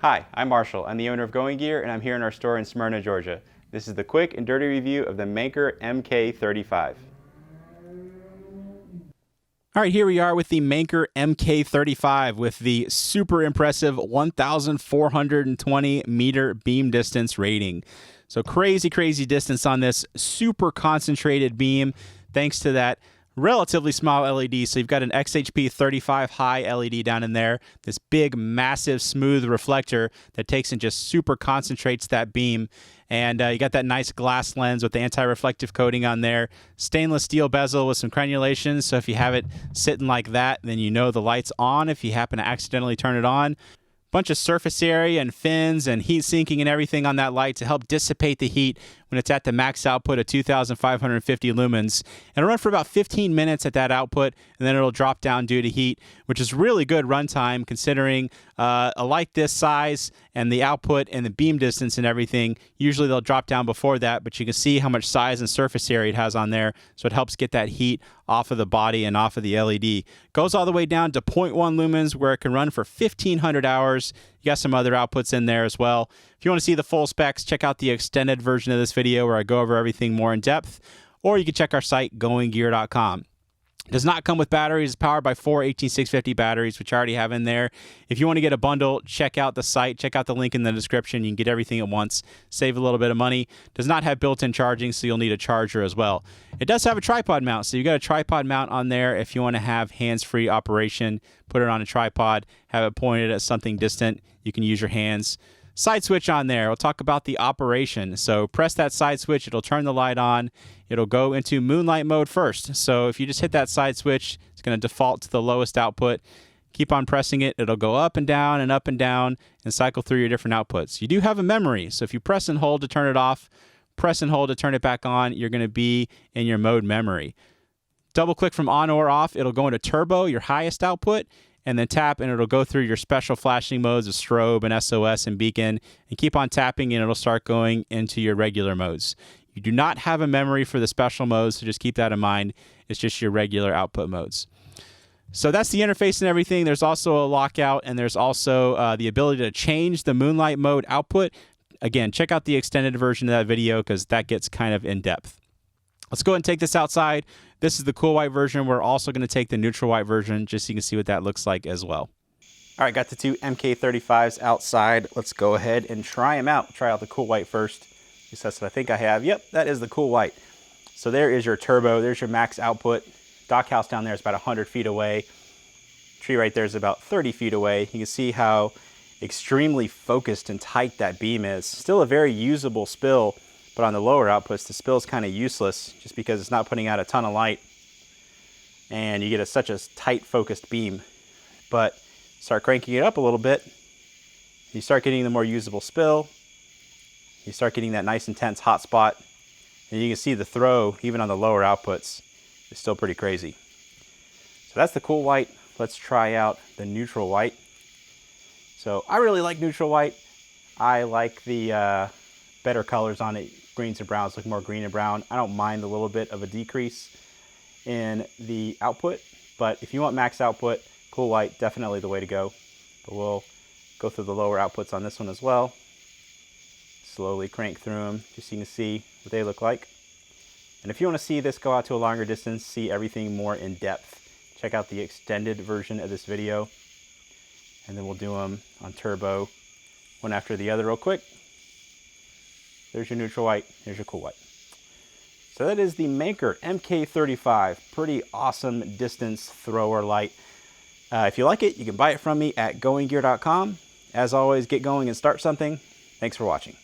Hi, I'm Marshall. I'm the owner of Going Gear, and I'm here in our store in Smyrna, Georgia. This is the quick and dirty review of the Manker MK35. All right, here we are with the Manker MK35 with the super impressive 1,420 meter beam distance rating. So crazy distance on this super concentrated beam thanks to that relatively small LED. So you've got an XHP 35 high LED down in there, this big, massive, smooth reflector that takes and just super concentrates that beam. And you got that nice glass lens with the anti-reflective coating on there. Stainless steel bezel with some crenulation. So if you have it sitting like that, then you know the light's on if you happen to accidentally turn it on. Bunch of surface area and fins and heat sinking and everything on that light to help dissipate the heat when it's at the max output of 2,550 lumens. And it'll run for about 15 minutes at that output, and then it'll drop down due to heat, which is really good runtime considering a light this size and the output and the beam distance and everything. Usually they'll drop down before that, but you can see how much size and surface area it has on there, so it helps get that heat off of the body and off of the LED. Goes all the way down to 0.1 lumens where it can run for 1,500 hours. You got some other outputs in there as well. If you want to see the full specs, check out the extended version of this video where I go over everything more in depth, or you can check our site, goinggear.com. Does not come with batteries. It's powered by 4 18650 batteries, which I already have in there. If you want to get a bundle, check out the site. Check out the link in the description. You can get everything at once. Save a little bit of money. Does not have built-in charging, so you'll need a charger as well. It does have a tripod mount, so you've got a tripod mount on there if you want to have hands-free operation. Put it on a tripod. Have it pointed at something distant. You can use your hands. Side switch on there. We'll talk about the operation. So press that side switch. It'll turn the light on. It'll go into moonlight mode first. So if you just hit that side switch, it's going to default to the lowest output. Keep on pressing it. It'll go up and down and cycle through your different outputs. You do have a memory. So if you press and hold to turn it off, press and hold to turn it back on, you're going to be in your mode memory. Double click from on or off. It'll go into turbo, your highest output, and then tap and it'll go through your special flashing modes of strobe and SOS and beacon, and keep on tapping and it'll start going into your regular modes. You do not have a memory for the special modes, so just keep that in mind. It's just your regular output modes. So that's the interface and everything. There's also a lockout, and there's also the ability to change the moonlight mode output. Again, check out the extended version of that video because that gets kind of in depth. Let's go ahead and take this outside. This is the cool white version. We're also going to take the neutral white version just so you can see what that looks like as well. All right, got the two MK35s outside. Let's go ahead and try them out. Try out the cool white first. At least that's what I think I have. Yep, that is the cool white. So there is your turbo. There's your max output. Dock house down there is about 100 feet away. Tree right there is about 30 feet away. You can see how extremely focused and tight that beam is. Still a very usable spill, but on the lower outputs, the spill is kind of useless just because it's not putting out a ton of light. And you get such a tight focused beam. But start cranking it up a little bit, you start getting the more usable spill. You start getting that nice intense hot spot. And you can see the throw, even on the lower outputs, is still pretty crazy. So that's the cool white. Let's try out the neutral white. So I really like neutral white. I like the better colors on it. Greens and browns look more green and brown. I don't mind a little bit of a decrease in the output, but if you want max output, cool white, definitely the way to go. But we'll go through the lower outputs on this one as well. Slowly crank through them just so you can see what they look like. And if you want to see this go out to a longer distance, see everything more in depth, check out the extended version of this video. And then we'll do them on turbo, one after the other real quick. There's your neutral white, here's your cool white. So that is the Manker MK35, pretty awesome distance thrower light. If you like it, you can buy it from me at goinggear.com. As always, get going and start something. Thanks for watching.